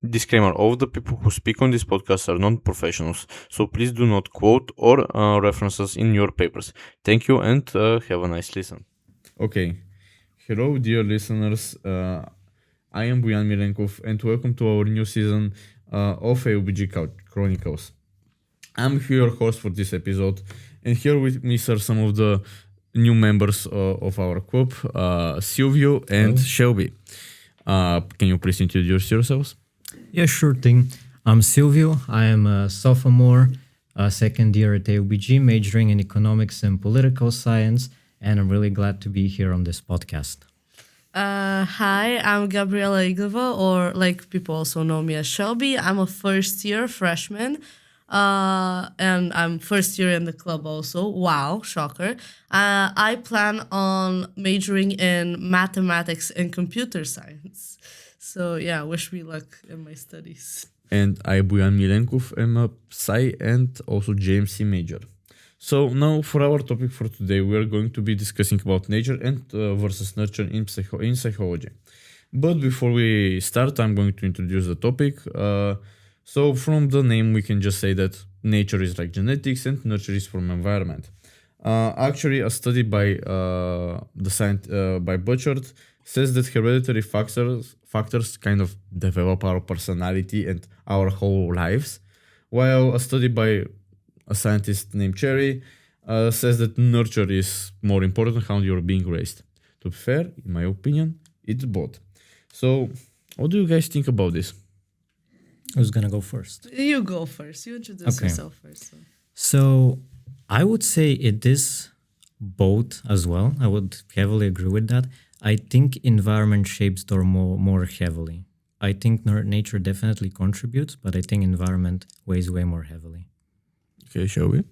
Disclaimer: all of the people who speak on this podcast are non-professionals, so please do not quote or reference us in your papers. Thank you and have a nice listen. Okay. Hello, dear listeners. I am Boyan Milenkov and welcome to our new season of AUBG Couch Chronicles. I'm your host for this episode, and here with me are some of the new members of our club, Silvion and Shelby. Can you please introduce yourselves? Yeah, sure thing. I'm Silvio. I am a sophomore, second year at AUBG, majoring in economics and political science, and I'm really glad to be here on this podcast. Hi, I'm Gabriela Iglova, or like people also know me as Shelby. I'm a first year freshman, and I'm first year in the club also. Wow, shocker. I plan on majoring in mathematics and computer science. So yeah, wish me luck in my studies. And I, Boyan Milenkov, am a Psy and also JMC major. So now for our topic for today, we are going to be discussing about nature and versus nurture in psychology. But before we start, I'm going to introduce the topic. So from the name, we can just say that nature is like genetics and nurture is from environment. Actually, a study by by Butchert says that hereditary factors kind of develop our personality and our whole lives, while a study by a scientist named Cherry says that nurture is more important how you're being raised. To be fair, in my opinion, it's both. So, what do you guys think about this? Who's gonna go first? You go first. You introduce yourself first. So I would say it is both as well. I would heavily agree with that. I think environment shapes door more heavily. I think nature definitely contributes, but I think environment weighs way more heavily. Okay, shall we?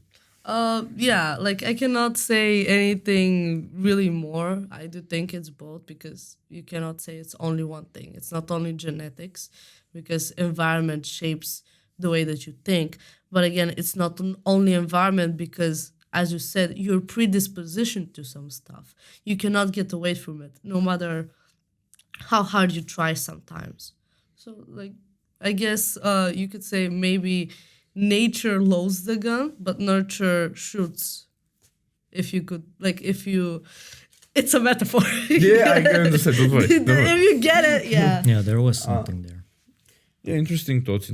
Yeah, like I cannot say anything really more. I do think it's both because you cannot say it's only one thing. It's not only genetics because environment shapes the way that you think. But again, it's not only environment because, as you said, you're predispositioned to some stuff. You cannot get away from it, no matter how hard you try sometimes. So, like, I guess you could say maybe nature loads the gun, but nurture shoots. If you could, like, it's a metaphor. Yeah, I can understand. Don't worry. If you get it, yeah. Yeah, there was something there. Yeah, interesting thoughts.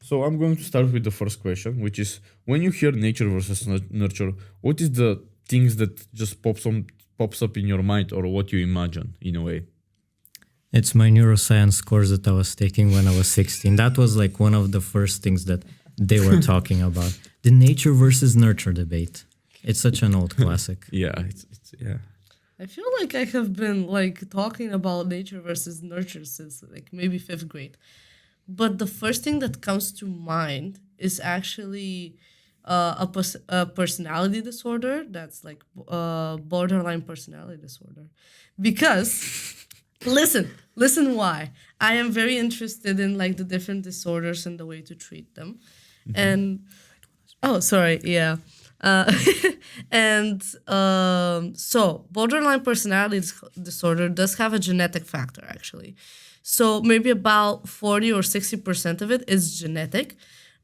So I'm going to start with the first question, which is when you hear nature versus nurture, what is the things that just pops up in your mind or what you imagine in a way? It's my neuroscience course that I was taking when I was 16. That was like one of the first things that they were talking about. The nature versus nurture debate. It's such an old classic. Yeah, it's yeah. I feel like I have been like talking about nature versus nurture since like maybe 5th grade. But the first thing that comes to mind is actually a personality disorder that's like borderline personality disorder. Because listen why. I am very interested in like the different disorders and the way to treat them. Mm-hmm. And so borderline personality disorder does have a genetic factor actually. So maybe about 40 or 60% of it is genetic,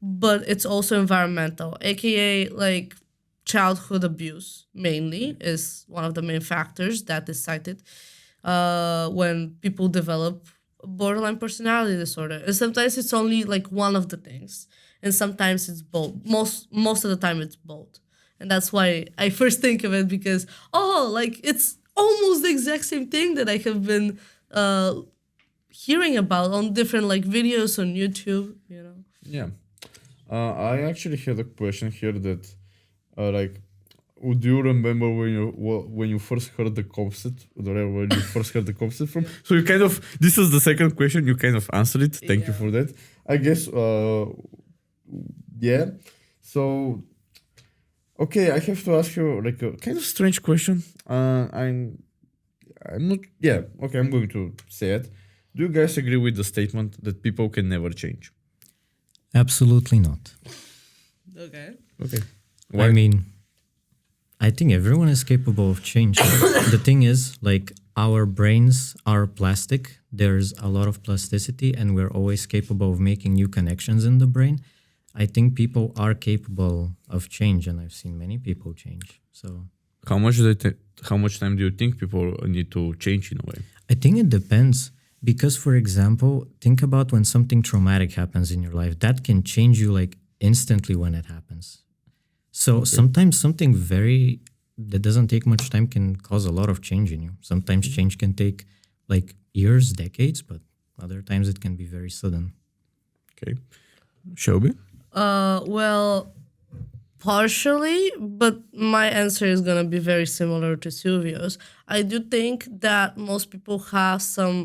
but it's also environmental, aka like childhood abuse mainly is one of the main factors that is cited when people develop borderline personality disorder. And sometimes it's only like one of the things, and sometimes it's both. Most of the time it's both. And that's why I first think of it because, like it's almost the exact same thing that I have been hearing about on different like videos on YouTube, you know. Yeah. I actually had a question here that like would you remember when you first heard the concept from? So you kind of this is the second question, you kind of answered it. Thank you for that. I guess yeah. So okay, I have to ask you like a kind of strange question. I'm not okay, I'm going to say it. Do you guys agree with the statement that people can never change? Absolutely not. Okay. Why? I mean, I think everyone is capable of change. The thing is, like, our brains are plastic. There's a lot of plasticity, and we're always capable of making new connections in the brain. I think people are capable of change, and I've seen many people change. So How much time do you think people need to change in a way? I think it depends. Because, for example, think about when something traumatic happens in your life. That can change you like instantly when it happens. So sometimes something that doesn't take much time can cause a lot of change in you. Sometimes change can take like years, decades, but other times it can be very sudden. Okay. Shelby? Well, partially, but my answer is gonna be very similar to Silvio's. I do think that most people have some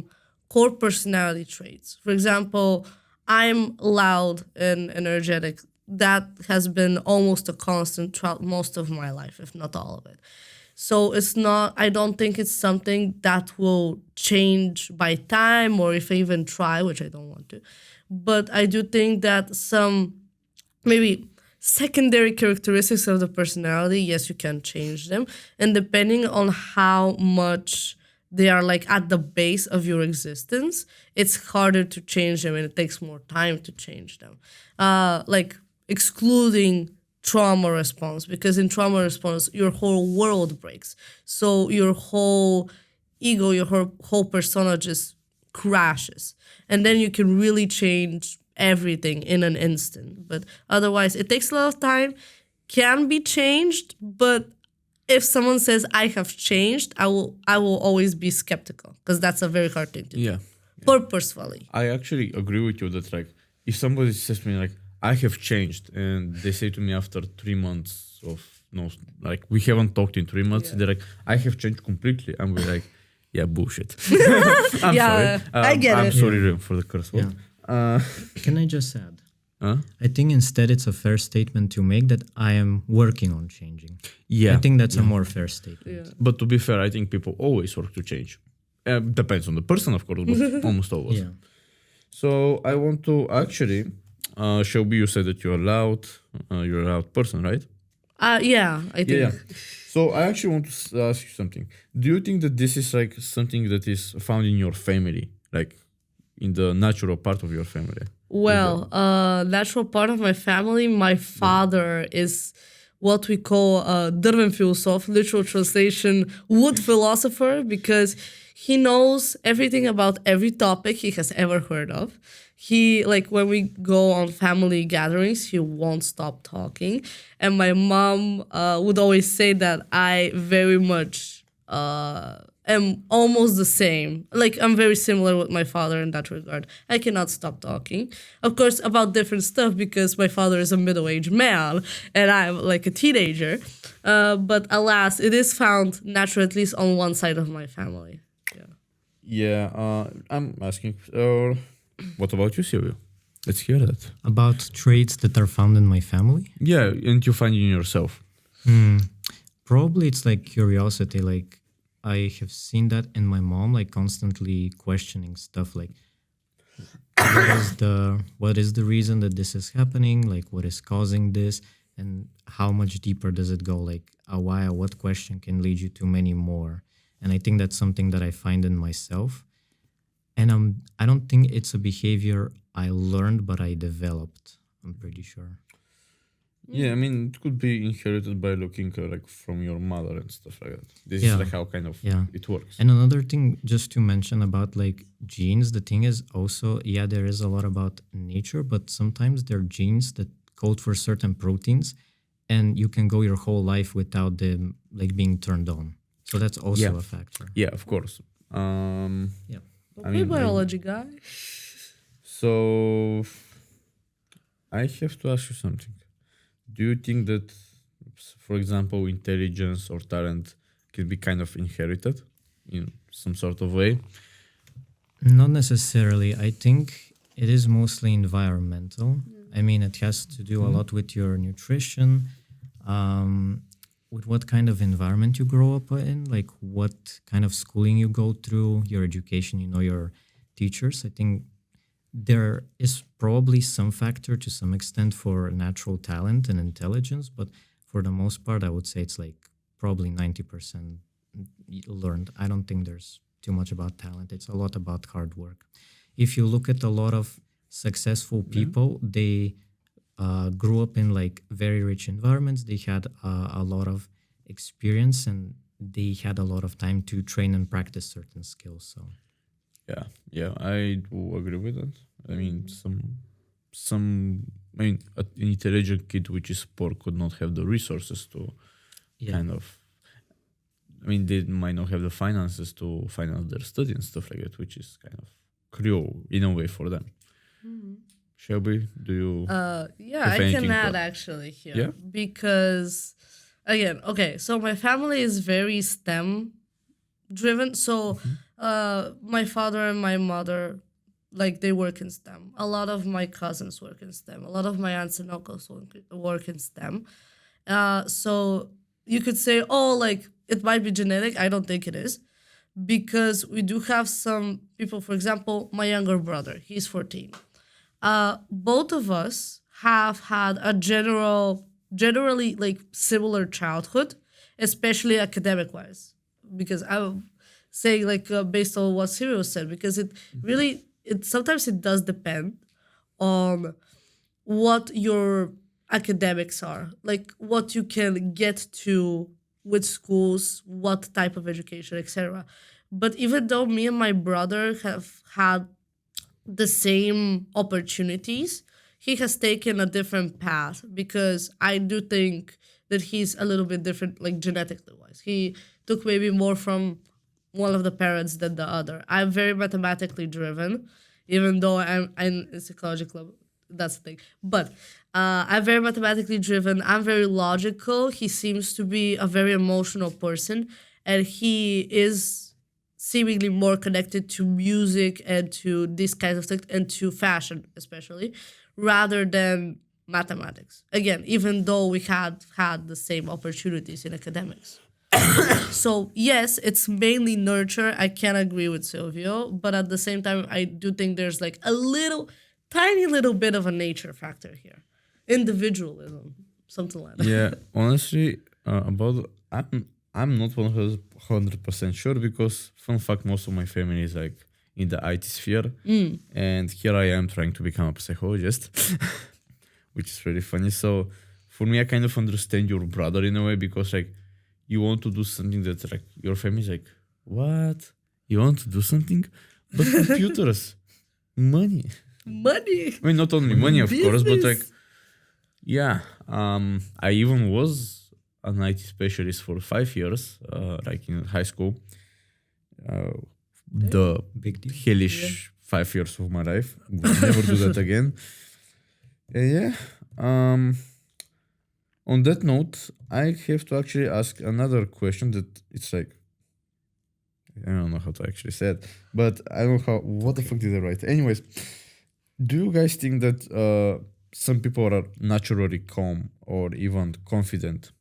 core personality traits. For example, I'm loud and energetic. That has been almost a constant throughout most of my life, if not all of it. So I don't think it's something that will change by time or if I even try, which I don't want to. But I do think that some maybe secondary characteristics of the personality, yes, you can change them. And depending on how much they are like at the base of your existence, it's harder to change them and it takes more time to change them. Like excluding trauma response, because in trauma response, your whole world breaks. So your whole ego, your whole persona just crashes. And then you can really change everything in an instant. But otherwise, it takes a lot of time, can be changed, but if someone says I have changed, I will always be skeptical because that's a very hard thing to do. Yeah. Purposefully. I actually agree with you that like if somebody says to me like I have changed and they say to me after 3 months of no like we haven't talked in 3 months, they're like I have changed completely, and we're like yeah, bullshit. I'm Yeah, sorry. I get I'm it. sorry for the curse word. Can I just add? Huh? I think instead it's a fair statement to make that I am working on changing. Yeah. I think that's a more fair statement. Yeah. But to be fair, I think people always work to change. Depends on the person, of course, but almost always. Yeah. So I want to actually, Shelby, you said that you're a loud person, right? Yeah, I think. Yeah. So I actually want to ask you something. Do you think that this is like something that is found in your family, like in the natural part of your family? Well, natural part of my family, my father is what we call drven filosof, literal translation, wood philosopher, because he knows everything about every topic he has ever heard of. He, like, when we go on family gatherings, he won't stop talking. And my mom would always say that I very much am almost the same. Like, I'm very similar with my father in that regard. I cannot stop talking. Of course, about different stuff, because my father is a middle-aged man and I'm like a teenager. But alas, it is found naturally, at least on one side of my family. Yeah, I'm asking. What about you, Silvio? Let's hear that. About traits that are found in my family? Yeah, and you find in yourself. Probably it's like curiosity. Like I have seen that in my mom, like constantly questioning stuff like what is the reason that this is happening? Like what is causing this? And how much deeper does it go? Like what question can lead you to many more? And I think that's something that I find in myself. And I don't think it's a behavior I learned, but I developed. I'm pretty sure. Yeah, I mean, it could be inherited by looking like from your mother and stuff like that. This is like how kind of it works. And another thing just to mention about like genes, the thing is also, there is a lot about nature, but sometimes there are genes that code for certain proteins and you can go your whole life without them like being turned on. So that's also a factor. Yeah, of course. Okay, biology guy. So I have to ask you something. Do you think that, for example, intelligence or talent can be kind of inherited in some sort of way? Not necessarily. I think it is mostly environmental. I mean, it has to do a lot with your nutrition, with what kind of environment you grow up in, like what kind of schooling you go through, your education, your teachers. I think there is probably some factor to some extent for natural talent and intelligence, but for the most part, I would say it's like probably 90% learned. I don't think there's too much about talent. It's a lot about hard work. If you look at a lot of successful people, they grew up in like very rich environments. They had a lot of experience and they had a lot of time to train and practice certain skills. So Yeah, I do agree with that. I mean, an intelligent kid which is poor could not have the resources to kind of. I mean, they might not have the finances to finance their study and stuff like that, which is kind of cruel in a way for them. Shelby, do you? Yeah, If I anything, can add but- actually here. Yeah? Because, again, okay, so my family is very STEM driven. So my father and my mother, like, they work in STEM. A lot of my cousins work in STEM. A lot of my aunts and uncles work in STEM. So you could say, oh, like, it might be genetic. I don't think it is. Because we do have some people, for example, my younger brother, he's 14. Both of us have had a generally like similar childhood, especially academic wise. Because I would say like based on what Silvio said, because it really sometimes it does depend on what your academics are, like what you can get to with schools, what type of education, etc. But even though me and my brother have had the same opportunities, he has taken a different path because I do think that he's a little bit different, like genetically wise. He took maybe more from one of the parents than the other. I'm very mathematically driven, even though I'm in psychology club. That's the thing. But I'm very mathematically driven. I'm very logical. He seems to be a very emotional person, and he is seemingly more connected to music and to these kinds of things and to fashion especially, rather than mathematics. Again, even though we had the same opportunities in academics. So yes, it's mainly nurture. I can agree with Silvio, but at the same time, I do think there's like a tiny little bit of a nature factor here. Individualism, something like that. Yeah, honestly, I'm not 100% sure because fun fact, most of my family is like in the IT sphere, and here I am trying to become a psychologist, which is really funny. So for me, I kind of understand your brother in a way because like you want to do something that like your family's like, what? You want to do something? But computers, money. Money. I mean, not only money, of course, but like, Business. yeah. I even was an IT specialist for 5 years, like in high school. The Big deal. hellish 5 years of my life. Will never do that again. Yeah. On that note, I have to actually ask another question that it's like, I don't know how to actually say it, but I don't know what the fuck did I write? Anyways, do you guys think that some people are naturally calm or even confident?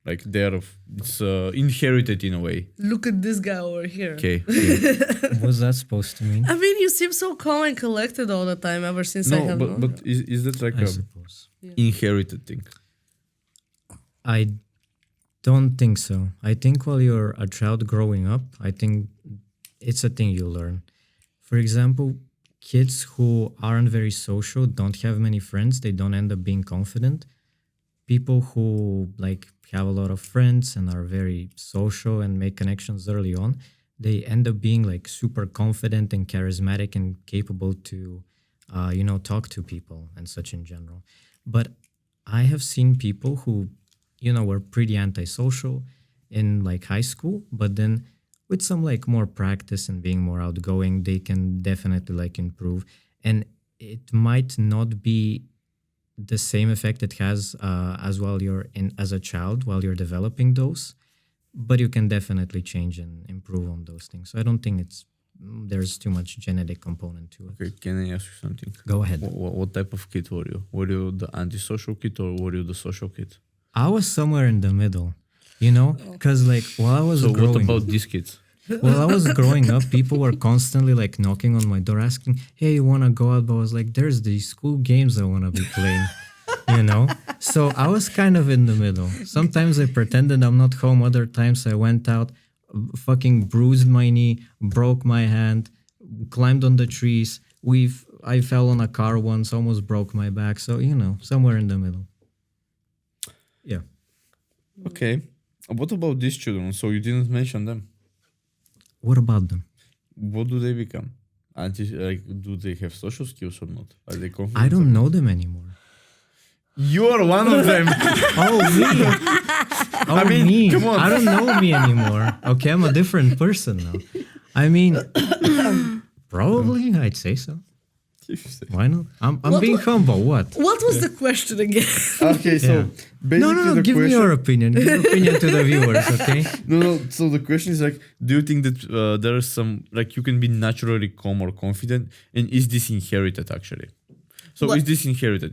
Like it's inherited in a way. Look at this guy over here. Okay. What's that supposed to mean? I mean, you seem so calm and collected all the time ever since I No, have known but you. is that like I a suppose. inherited thing? I don't think so. I think while you're a child growing up, I think it's a thing you learn. For example, kids who aren't very social, don't have many friends, they don't end up being confident. People who like have a lot of friends and are very social and make connections early on, they end up being like super confident and charismatic and capable to, talk to people and such in general. But I have seen people who, were pretty antisocial in like high school, but then with some like more practice and being more outgoing, they can definitely like improve. And it might not be the same effect it has as while you're as a child while you're developing those, but you can definitely change and improve on those things. So I don't think there's too much genetic component to it. Okay, can I ask you something? Go ahead. What type of kid were you? Were you the antisocial kid or were you the social kid? I was somewhere in the middle, because like while I was So growing what about these kids? while I was growing up, people were constantly like knocking on my door asking, hey, you want to go out? But I was like, there's these school games I want to be playing, So I was kind of in the middle. Sometimes I pretended I'm not home. Other times I went out. fucking bruised my knee, broke my hand, climbed on the trees. I fell on a car once, almost broke my back. So, somewhere in the middle. Yeah. Okay. What about these children? So you didn't mention them. What about them? What do they become? Do they have social skills or not? Are they confident? I don't know them anymore. You are one of them. Oh, me. Oh, me. come on. I don't know me anymore. Okay, I'm a different person now. I mean, probably, I'd say so. Why not? I'm being humble. What? What was the question again? Okay, so Yeah. basically No, the give me question. your opinion. Give your opinion to the viewers, okay? No. So the question is do you think that there is some you can be naturally calm or confident, and is this inherited actually? So What? is this inherited?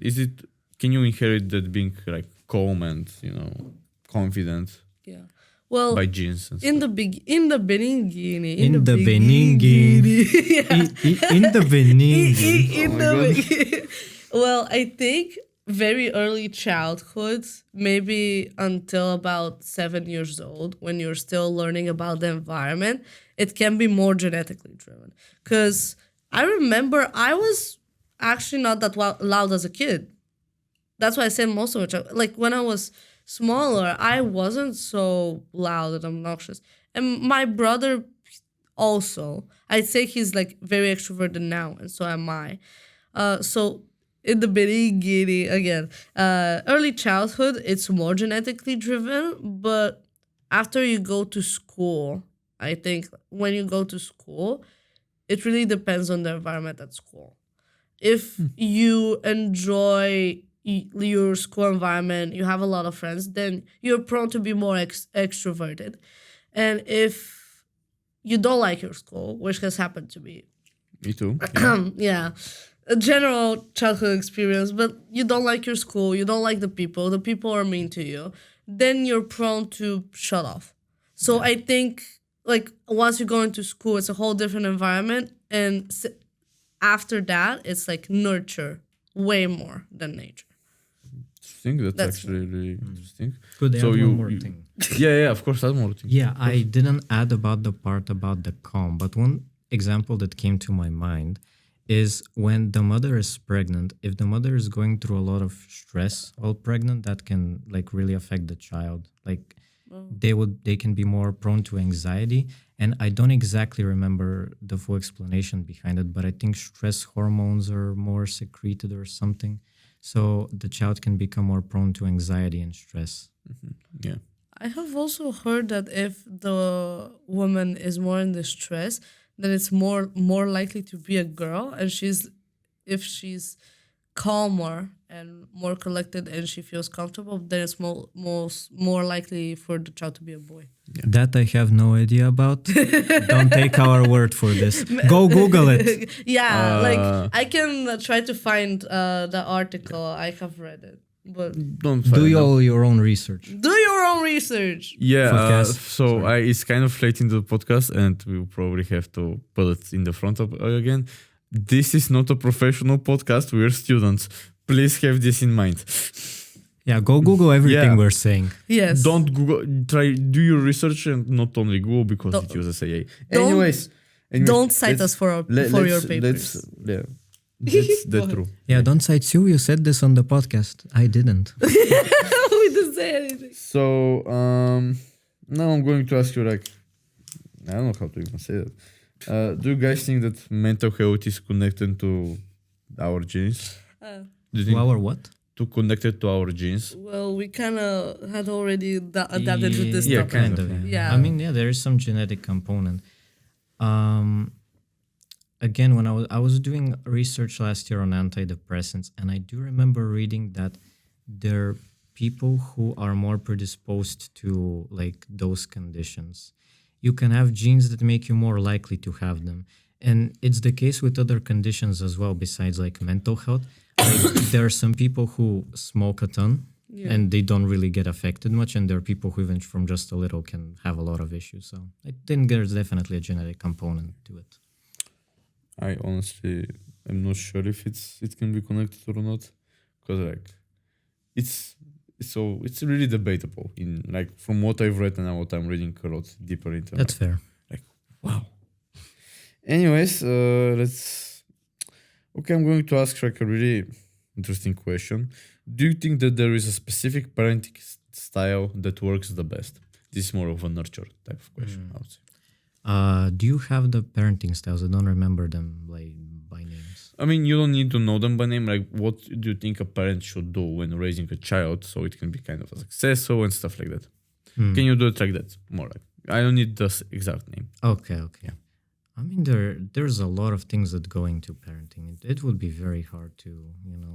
Can you inherit that being calm and confident Yeah. Well, by genes and in stuff? in the beginning, In the beginning. yeah. In the beginning. In Oh my the God. beginning. Well, I think very early childhood, maybe until about 7 years old, when you're still learning about the environment, it can be more genetically driven. Because I remember I was actually not that loud as a kid. That's why I said most of it. Like when I was smaller, I wasn't so loud and obnoxious. And my brother also, I'd say he's very extroverted now, and so am I. So in the beginning, again, early childhood, it's more genetically driven, but after you go to school, I think when you go to school, it really depends on the environment at school. If you enjoy your school environment, you have a lot of friends, then you're prone to be more extroverted. And if you don't like your school, which has happened to me, Me too. yeah, a general childhood experience, but you don't like your school, you don't like the people are mean to you, then you're prone to shut off. So I think once you go into school, it's a whole different environment, and after that, it's nurture way more than nature. Interesting. That's That's actually really interesting. Could I So add you- one more you- thing? Yeah, of course, that's more thing. Yeah, I didn't add about the part about the calm, but one example that came to my mind is when the mother is pregnant. If the mother is going through a lot of stress while pregnant, that can really affect the child. They can be more prone to anxiety, and I don't exactly remember the full explanation behind it, but I think stress hormones are more secreted or something, so the child can become more prone to anxiety and stress. Yeah. I have also heard that if the woman is more in distress, then it's more likely to be a girl, and if she's calmer and more collected and she feels comfortable, then it's more likely for the child to be a boy. That I have no idea about. Don't take our word for this. Go Google it. Yeah, I can try to find the article. I have read it, but Don't Do find out. all your own research. do your own research. Yeah, Podcast. so it's kind of late in the podcast, and we will probably have to put it in the front of again. This is not a professional podcast. We're students. Please have this in mind. Yeah, go Google everything Yeah. we're saying. Yes. Don't Google. Do your research and not only Google because Don't- it uses AI. don't- Anyways, Don't cite let's- us for your papers. That's true. Yeah, don't cite you. You said this on the podcast. I didn't. We didn't say anything. So now I'm going to ask you I don't know how to even say that. Do you guys think that mental health is connected to our genes? Do you think Our what? to connected to our genes? Well, we kind of had already adapted to this Yeah, topic. kind of. Yeah. I mean, yeah, there is some genetic component. Again, when I was doing research last year on antidepressants, and I do remember reading that there are people who are more predisposed to those conditions. You can have genes that make you more likely to have them. And it's the case with other conditions as well, besides mental health. There are some people who smoke a ton and they don't really get affected much. And there are people who even from just a little can have a lot of issues. So I think there's definitely a genetic component to it. I honestly am not sure if it can be connected or not, because So it's really debatable in like from what I've read and what I'm reading a lot deeper into. That's fair. Wow. Anyways, let's. Okay, I'm going to ask like a really interesting question. Do you think that there is a specific parenting style that works the best? This is more of a nurture type of question, I would say. Do you have the parenting styles? I don't remember them like by names. I mean, you don't need to know them by name. Like, what do you think a parent should do when raising a child so it can be kind of a successful and stuff like that? Can you do it like that? More like, I don't need the exact name. Okay. I mean, there's a lot of things that go into parenting. It would be very hard to,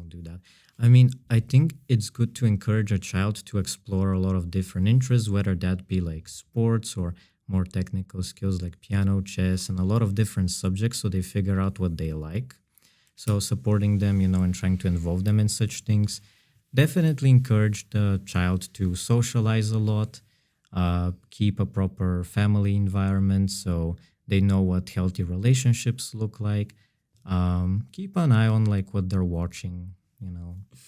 do that. I mean, I think it's good to encourage a child to explore a lot of different interests, whether that be like sports or more technical skills like piano, chess, and a lot of different subjects so they figure out what they like. So supporting them, and trying to involve them in such things. Definitely encourage the child to socialize a lot, keep a proper family environment so they know what healthy relationships look like. Keep an eye on like what they're watching,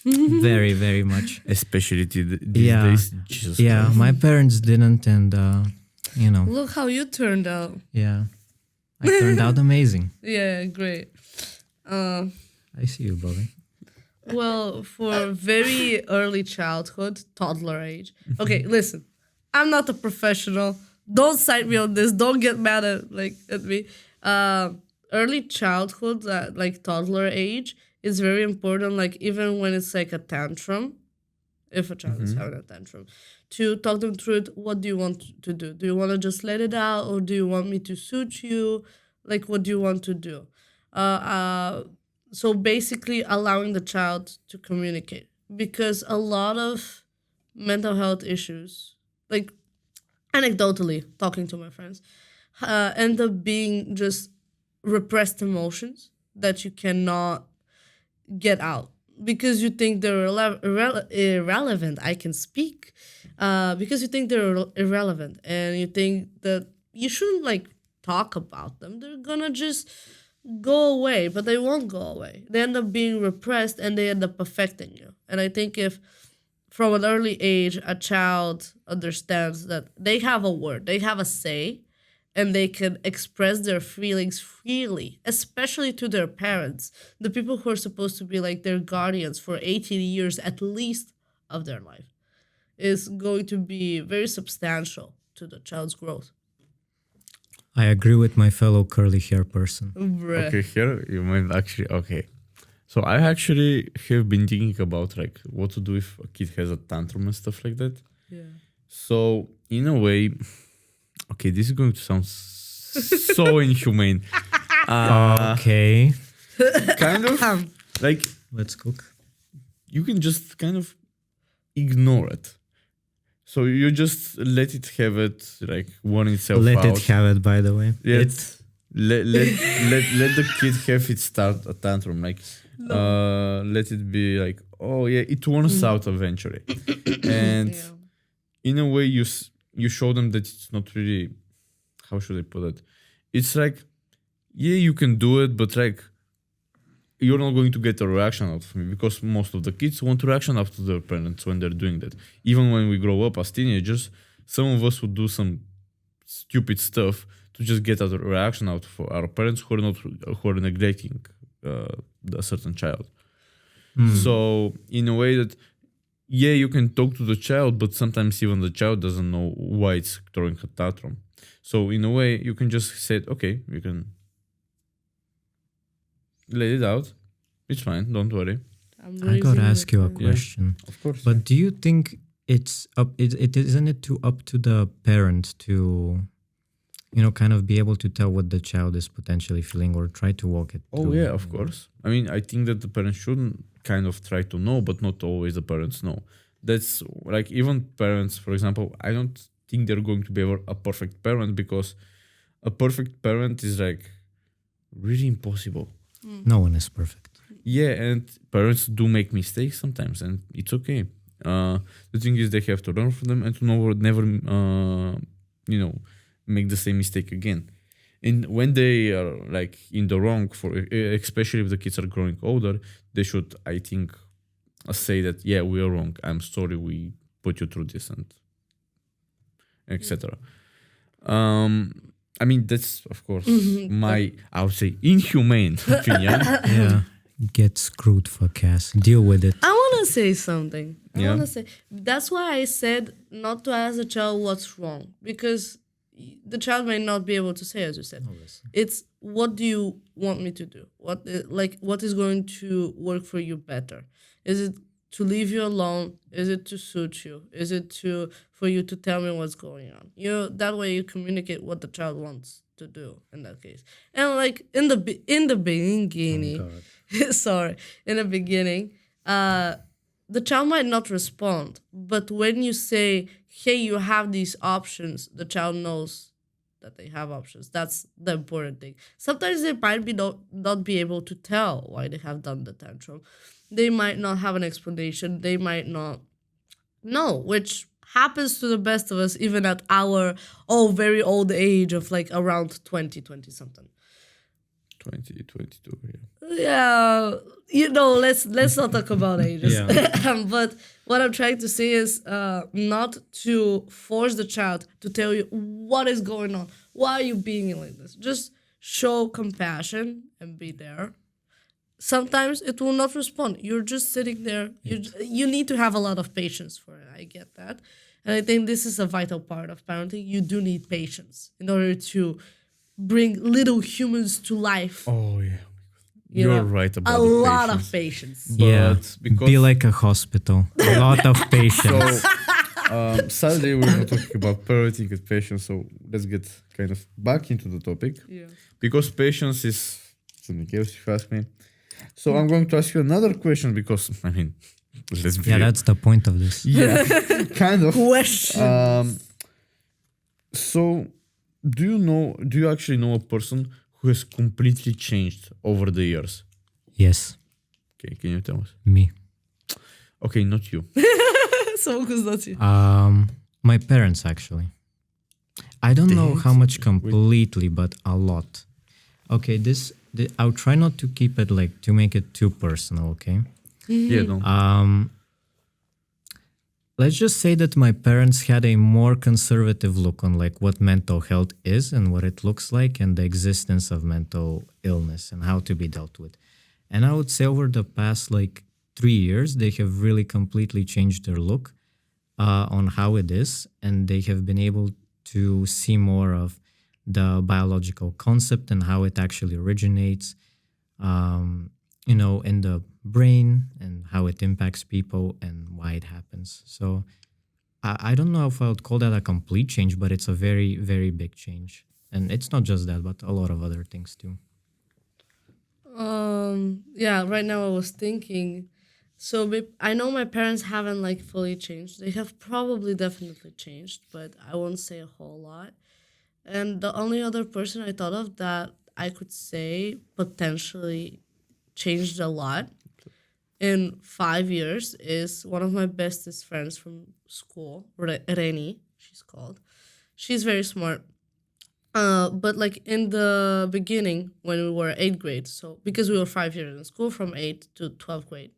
very, very much. Especially these days. Jesus Christ. My parents didn't, and Look how you turned out. yeah, I turned out amazing. Yeah, great. I see you, Bobby. Well, for very early childhood, toddler age. Okay, listen. I'm not a professional. Don't cite me on this. Don't get mad at me. Early childhood, like toddler age, is very important. Like even when it's like a tantrum, if a child is having a tantrum, to talk them through it. What do you want to do? Do you want to just let it out, or do you want me to suit you? Like, what do you want to do? So basically, allowing the child to communicate, because a lot of mental health issues, like anecdotally talking to my friends, end up being just repressed emotions that you cannot get out because you think they're irrelevant. I can speak because you think they're irrelevant, and you think that you shouldn't like talk about them. They're gonna just go away, but they won't go away. They end up being repressed, and they end up affecting you. And I think if from an early age a child understands that they have a word, they have a say, and they can express their feelings freely, especially to their parents, the people who are supposed to be like their guardians for 18 years at least of their life, is going to be very substantial to the child's growth. I agree with my fellow curly hair person. Bruh. Okay, here you might actually. Okay. So I actually have been thinking about like what to do if a kid has a tantrum and stuff like that. Yeah. So in a way, okay, this is going to sound so inhumane. Okay, Kind of like let's cook. you can just kind of ignore it. So you just let it have it, like worn itself Let out. it have it, by the way. Let the kid have it start a tantrum. Like let it be like, oh yeah, it worns out eventually. And Yeah. in a way you show them that it's not really, how should I put it? It's like, yeah, you can do it, but like you're not going to get a reaction out of me, because most of the kids want reaction out of their parents when they're doing that. Even when we grow up as teenagers, some of us would do some stupid stuff to just get a reaction out of our parents who are neglecting a certain child. So in a way that, yeah, you can talk to the child, but sometimes even the child doesn't know why it's throwing a tantrum. So in a way, you can just say, okay, you can let it out. It's fine. Don't worry. I gotta ask you a question. Of course. But do you think it's up? It isn't it up to the parent to, kind of be able to tell what the child is potentially feeling or try to walk it. Oh through, yeah, of course. I mean, I think that the parents shouldn't kind of try to know, but not always the parents know. That's like even parents, for example, I don't think they're going to be ever a perfect parent, because a perfect parent is like really impossible. No one is perfect. Yeah, and parents do make mistakes sometimes, and it's okay. The thing is, they have to learn from them and to never, make the same mistake again. And when they are like in the wrong, for especially if the kids are growing older, they should, I think, say that, yeah, we are wrong. I'm sorry we put you through this and etc. I mean, that's, of course, my, I would say, inhumane opinion. Yeah. Get screwed for Cass. Deal with it. I want to say something. Yeah. I want to say that's why I said not to ask the child what's wrong, because the child may not be able to say, as you said. It's what do you want me to do? What is going to work for you better? Is it to leave you alone? Is it to suit you? Is it for you to tell me what's going on? That way you communicate what the child wants to do in that case. And like in the beginning, sorry, in the beginning, the child might not respond, but when you say, hey, you have these options, the child knows that they have options. That's the important thing. Sometimes they might not be able to tell why they have done the tantrum. They might not have an explanation. They might not know, which happens to the best of us, even at our very old age of like around 20 something. 2022, Yeah, let's not talk about ages. Yeah. But what I'm trying to say is not to force the child to tell you what is going on. Why are you being like this? Just show compassion and be there. Sometimes it will not respond. You're just sitting there. You need to have a lot of patience for it. I get that. And I think this is a vital part of parenting. You do need patience in order to bring little humans to life. Oh, yeah. You You're know, right about a the lot patience. of patience. Yeah. Because Be like a hospital. A lot of patience. So, sadly, we're not talking about parenting and patience, so let's get kind of back into the topic. Yeah. Because patience is something else, if you ask me. So I'm going to ask you another question because, I mean, let's be... Yeah, that's the point of this. Yeah, kind of. Question. So, do you actually know a person who has completely changed over the years? Yes, Okay, can you tell us? me. Okay, not you. Someone who's not you. My parents, actually. I don't know how much completely, but a lot. Okay, I'll try not to keep it to make it too personal, okay? Yeah, no. Let's just say that my parents had a more conservative look on what mental health is and what it looks like and the existence of mental illness and how to be dealt with. And I would say over the past 3 years, they have really completely changed their look on how it is, and they have been able to see more of the biological concept and how it actually originates, in the brain and how it impacts people and why it happens. So I don't know if I would call that a complete change, but it's a very, very big change. And it's not just that, but a lot of other things too. Yeah, right now I was thinking, so I know my parents haven't fully changed. They have probably definitely changed, but I won't say a whole lot. And the only other person I thought of that I could say potentially changed a lot in 5 years is one of my bestest friends from school, Reni, she's called. She's very smart. But in the beginning when we were 8th grade, so because we were 5 years in school from 8th to 12th grade,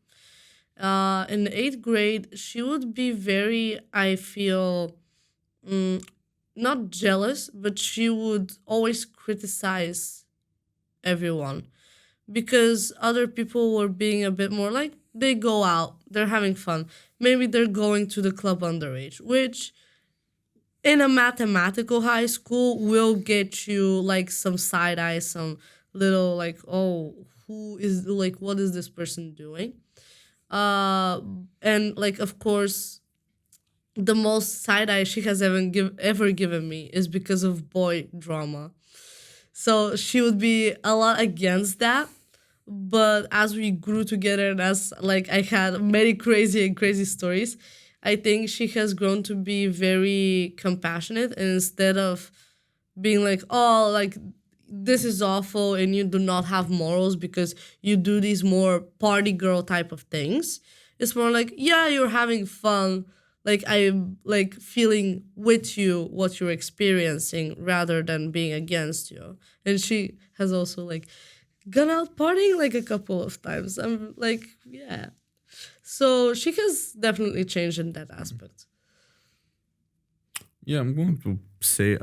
in the 8th grade, she would be very, I feel, not jealous, but she would always criticize everyone because other people were being a bit more they go out, they're having fun. Maybe they're going to the club underage, which in a mathematical high school will get you some side eye, some little oh, who is what is this person doing? And of course, the most side eye she has ever given me is because of boy drama. So she would be a lot against that. But as we grew together and as I had many crazy stories, I think she has grown to be very compassionate. And instead of being this is awful and you do not have morals because you do these more party girl type of things, it's more yeah, you're having fun. I'm feeling with you what you're experiencing rather than being against you. And she has also gone out partying a couple of times. I'm yeah. So she has definitely changed in that aspect. Yeah, I'm going to say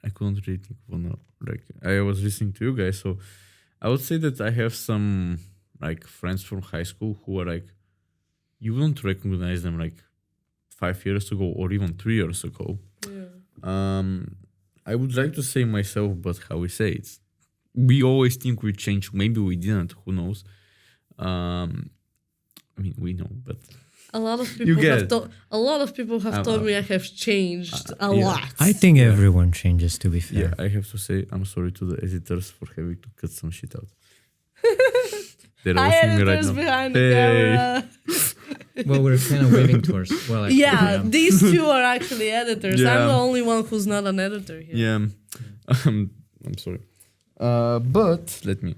I couldn't really think of one. Like I was listening to you guys, so I would say that I have some like friends from high school who are like you wouldn't recognize them like 5 years ago or even 3 years ago. Yeah. I would like to say myself, but how we say it, we always think we changed. Maybe we didn't. Who knows? I mean, we know, but A lot of You people get have it. a lot of people have told me I have changed a yeah. lot. I think everyone changes, to be fair. yeah, I have to say I'm sorry to the editors for having to cut some shit out. They're Hi, watching me right editors now. behind the Hey. camera. Well, we're kind of waving towards. Well, actually, Yeah, these two are actually editors. I'm Yeah. the only one who's not an editor here. Yeah, I'm sorry. But let me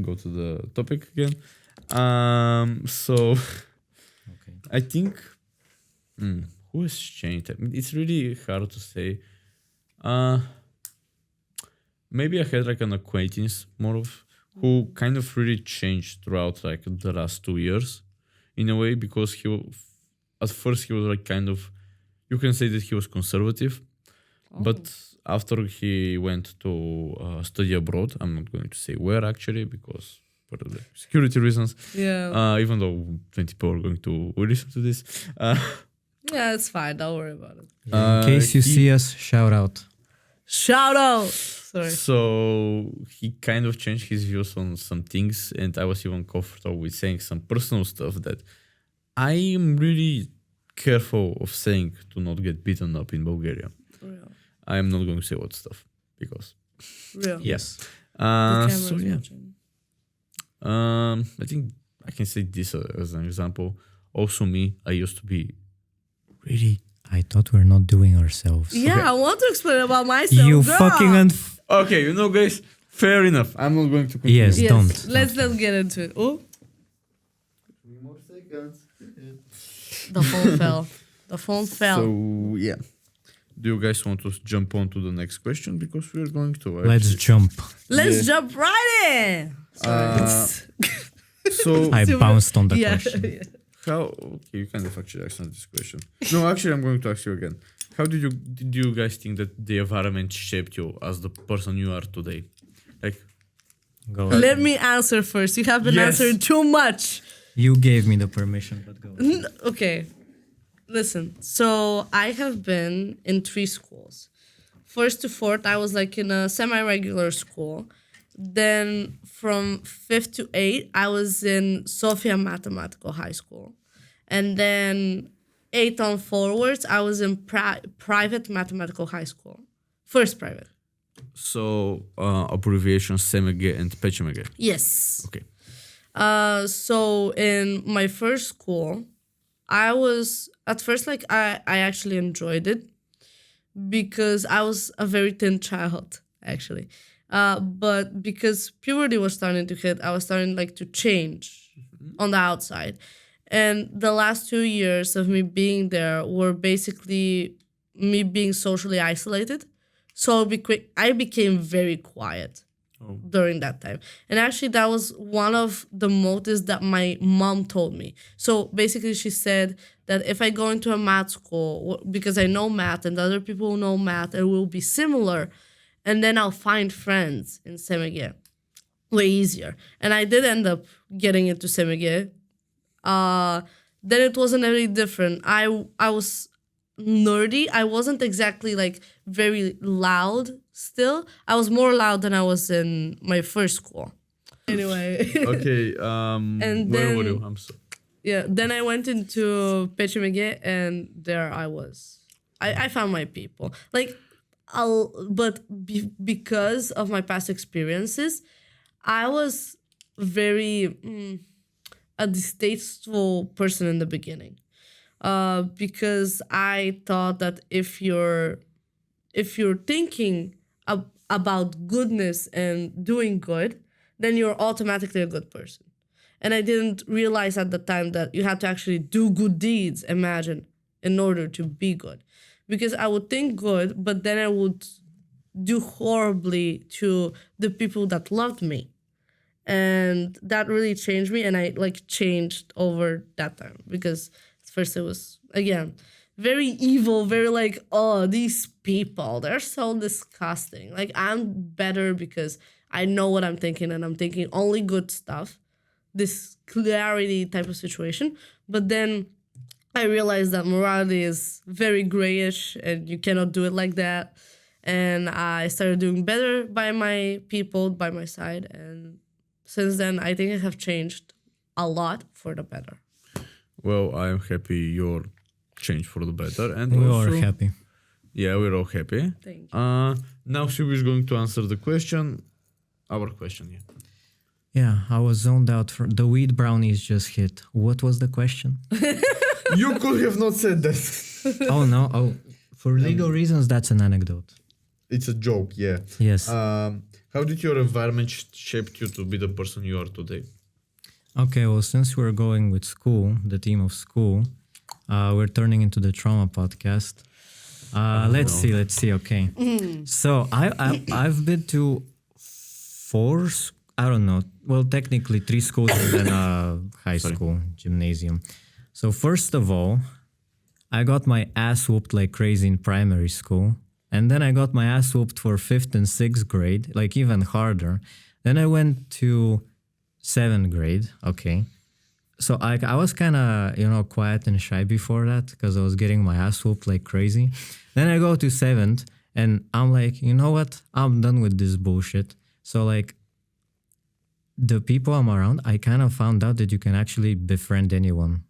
go to the topic again. So Okay. I think who has changed? I mean, it's really hard to say. Maybe I had like an acquaintance more of who kind of really changed throughout like the last 2 years in a way because at first he was like kind of you can say that he was conservative. But after he went to study abroad, I'm not going to say where actually because for the security reasons. Yeah. Even though 20 people are going to listen to this. Yeah, it's fine. Don't worry about it. In case you see us, shout out. Shout out. Sorry. So he kind of changed his views on some things, and I was even comfortable with saying some personal stuff that I am really careful of saying to not get beaten up in Bulgaria. Real. I am not going to say what stuff because Real. Yes. The camera's so yeah. watching. I think I can say this as an example. Also, me, I used to be really. I thought we're not doing ourselves. Yeah, I want to explain about myself. You girl. fucking Okay, you know, guys, fair enough. I'm not going to continue. Yes, Yes, don't. let's not get into it. Oh, 3 more seconds. the phone fell. The phone fell. So, yeah. Do you guys want to jump on to the next question? Because we're going to. Let's actually- jump. Let's Yeah. jump right in. Sorry. So, I Super- bounced on the yeah. question. how. Okay, you kind of actually answered this question. No, actually, I'm going to ask you again. How did you guys think that the environment shaped you as the person you are today? Like, Go. Let me answer first. You have been Yes. answering too much. You gave me the permission, but go. Okay. Listen. So I have been in 3 schools. First to 4th, I was like in a semi-regular school. Then from 5th to 8th, I was in Silvion Mathematical High School. And then 8th on forwards, I was in private mathematical high school. First private. so abbreviations SEMG and PCMG. Yes. Okay. So in my first school, I was at first like I actually enjoyed it because I was a very thin child actually. But because puberty was starting to hit, I was starting like to change on the outside. And the last 2 years of me being there were basically me being socially isolated. So I became very quiet during that time. And actually, that was one of the motives that my mom told me. So basically, she said that if I go into a math school, because I know math and other people who know math, it will be similar. And then I'll find friends in Semege way easier. And I did end up getting into Semege. Then it wasn't really different. I was nerdy. I wasn't exactly like very loud still. I was more loud than I was in my first school. Anyway. Okay. And where were then- you? I'm sorry. Yeah. Then I went into Pechimege and there I was. I found my people. Like, because of my past experiences, I was very a distasteful person in the beginning. Because I thought that if you're thinking about goodness and doing good, then you're automatically a good person. And I didn't realize at the time that you had to actually do good deeds, imagine, in order to be good. Because I would think good, but then I would do horribly to the people that loved me. And that really changed me, and I like changed over that time, because at first it was, again, very evil, very like, oh, these people, they're so disgusting. Like, I'm better because I know what I'm thinking, and I'm thinking only good stuff. This clarity type of situation. But then I realized that morality is very grayish and you cannot do it like that. And I started doing better by my people, by my side. And since then, I think I have changed a lot for the better. Well, I'm happy you're changed for the better. And We also, are happy. Yeah, we're all happy. Thank you. Now Shelby is going to answer the question. Our question, yeah. Yeah, I was zoned out. For the weed brownies just hit. What was the question? You could have not said that. Oh no! Oh, for legal reasons, that's an anecdote. It's a joke, yeah. Yes. How did your environment shape you to be the person you are today? Okay. Well, since we're going with school, the theme of school, we're turning into the trauma podcast. Let's see. Okay. So I've been to four. I don't know. Well, technically 3 schools and then a high school gymnasium. So first of all, I got my ass whooped like crazy in primary school. And then I got my ass whooped for 5th and 6th grade, like even harder. Then I went to 7th grade. Okay. So I was kind of, quiet and shy before that because I was getting my ass whooped like crazy. Then I go to 7th and I'm like, you know what? I'm done with this bullshit. So like, the people I'm around, I kind of found out that you can actually befriend anyone.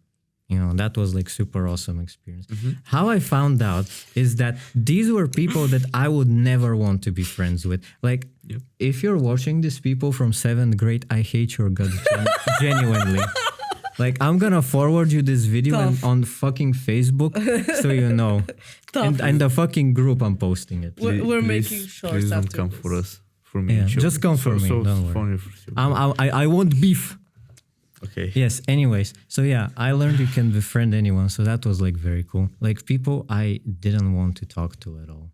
That was like super awesome experience. How I found out is that these were people that I would never want to be friends with. Like, if you're watching these people from 7th grade, I hate your guts genuinely. Like, I'm gonna forward you this video on fucking Facebook so you know. And the fucking group I'm posting it. We're making shorts Please don't after come this. for us. For me, Yeah, just come for me, don't worry. I won't beef. Okay. Yes, anyways. So yeah, I learned you can befriend anyone. So that was like very cool. Like people I didn't want to talk to at all,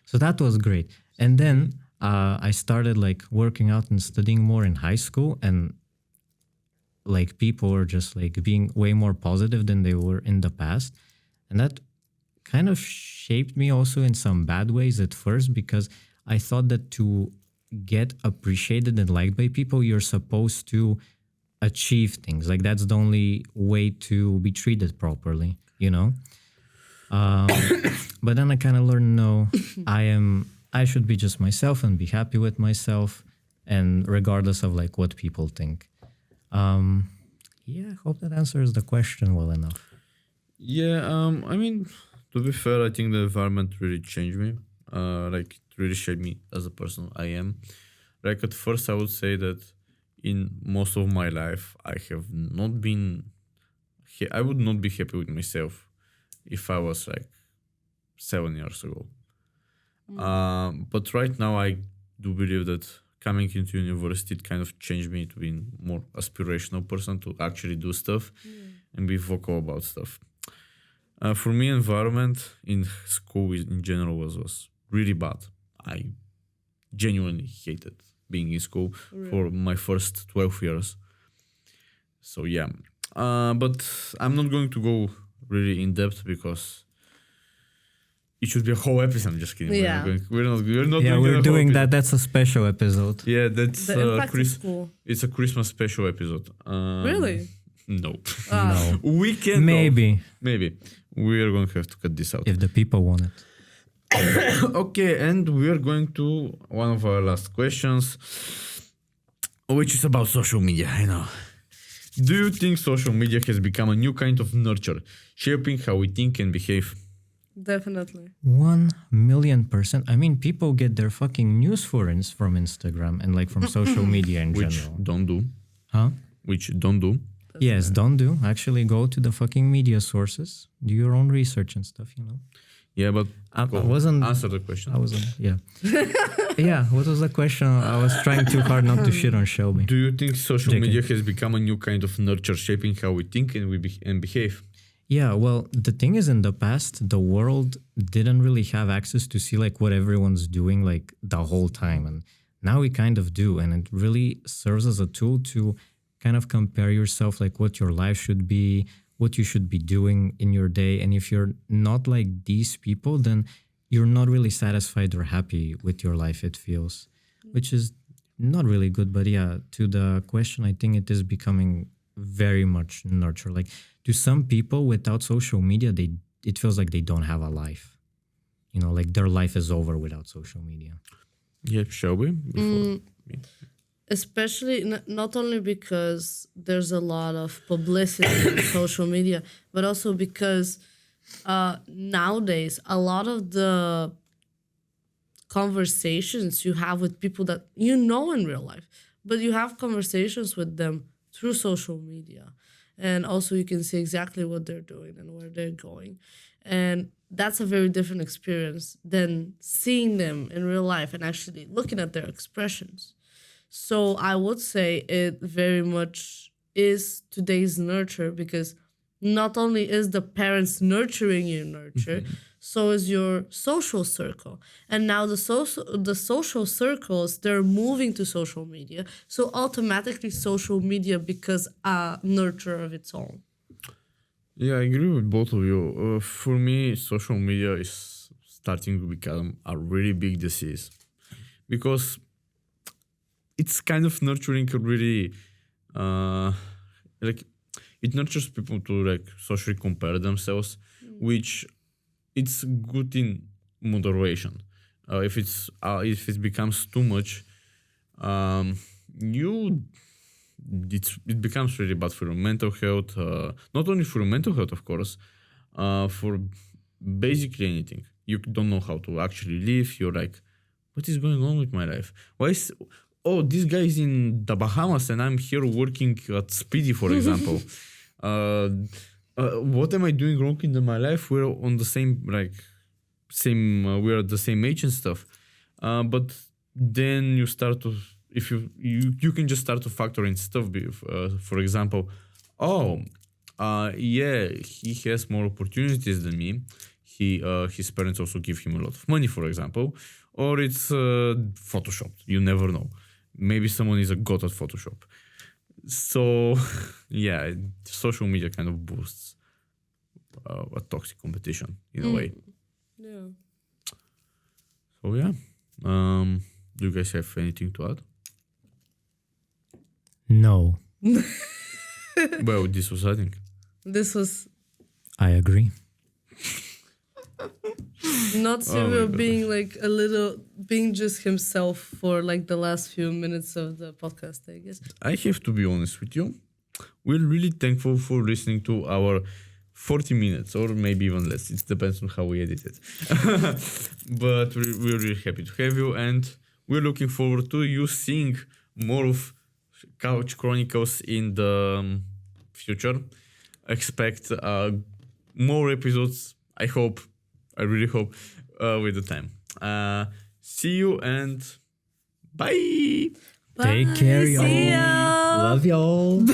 So that was great. And then I started like working out and studying more in high school, and like people were just like being way more positive than they were in the past. And that kind of shaped me also in some bad ways at first, because I thought that to get appreciated and liked by people, you're supposed to achieve things. Like that's the only way to be treated properly, But then I kind of learned, no, I should be just myself and be happy with myself, and regardless of like what people think. I hope that answers the question well enough. Yeah, I mean, to be fair, I think the environment really changed me. Like it really shaped me as a person I am. Like at first I would say that in most of my life I have not been I would not be happy with myself if I was like 7 years ago. But right now I do believe that coming into university, it kind of changed me to be more aspirational person, to actually do stuff and be vocal about stuff. For me, environment in school in general was really bad. I genuinely hated being in school for my first 12 years. So yeah, but I'm not going to go really in depth because it should be a whole episode. I'm just kidding. Yeah. We're not Yeah, doing we're doing whole that. That's a special episode. Yeah, that's The impact of school. it's a Christmas special episode. Really? No. No. We can Maybe. Maybe. We are going to have to cut this out. If the people want it. Okay, and we are going to one of our last questions, which is about social media. I know. Do you think social media has become a new kind of nurture, shaping how we think and behave? Definitely. 1,000,000%. I mean, people get their fucking news from Instagram and like from social media in Which general. don't do. Huh? Which don't do. Yes, don't do. Actually, go to the fucking media sources. Do your own research and stuff, Yeah, but I go. wasn't. Answer the question. I wasn't. Yeah. Yeah. What was the question? I was trying too hard not to shit on Shelby. Do you think social JK. media has become a new kind of nurture, shaping how we think and and behave? Yeah. Well, the thing is, in the past, the world didn't really have access to see like what everyone's doing like the whole time, and now we kind of do, and it really serves as a tool to kind of compare yourself, like what your life should be, what you should be doing in your day. And if you're not like these people, then you're not really satisfied or happy with your life, it feels, which is not really good. But yeah, to the question, I think it is becoming very much nurture. Like to some people without social media, it feels like they don't have a life. Like their life is over without social media. Yeah, Shelby? Especially not only because there's a lot of publicity on social media, but also because nowadays a lot of the conversations you have with people that you know in real life, but you have conversations with them through social media. And also you can see exactly what they're doing and where they're going. And that's a very different experience than seeing them in real life and actually looking at their expressions. So I would say it very much is today's nurture, because not only is the parents nurturing your nurture, so is your social circle. And now the social circles, they're moving to social media. So automatically social media becomes a nurture of its own. Yeah, I agree with both of you. For me, social media is starting to become a really big disease because it's kind of nurturing a really, like it nurtures people to like socially compare themselves, which it's good in moderation. If it becomes too much, it becomes really bad for your mental health. Not only for your mental health, of course, for basically anything. You don't know how to actually live. You're like, what is going on with my life? This guy is in the Bahamas and I'm here working at Speedy, for example. What am I doing wrong in my life? We're on the we're at the same age and stuff. But then you start to, if you can just start to factor in stuff. For example, he has more opportunities than me. His parents also give him a lot of money, for example, or it's photoshopped. You never know. Maybe someone is a god at Photoshop. So, yeah, social media kind of boosts a toxic competition in a way. Yeah. So, yeah. Do you guys have anything to add? No, Well, this was, I think. This was I agree. not Silvio God. being just himself for like the last few minutes of the podcast, I guess. I have to be honest with you. We're really thankful for listening to our 40 minutes or maybe even less. It depends on how we edit it. But we're really happy to have you, and we're looking forward to you seeing more of Couch Chronicles in the future. Expect more episodes. I really hope with the time. See you and bye. Take care, y'all. See ya. Love y'all.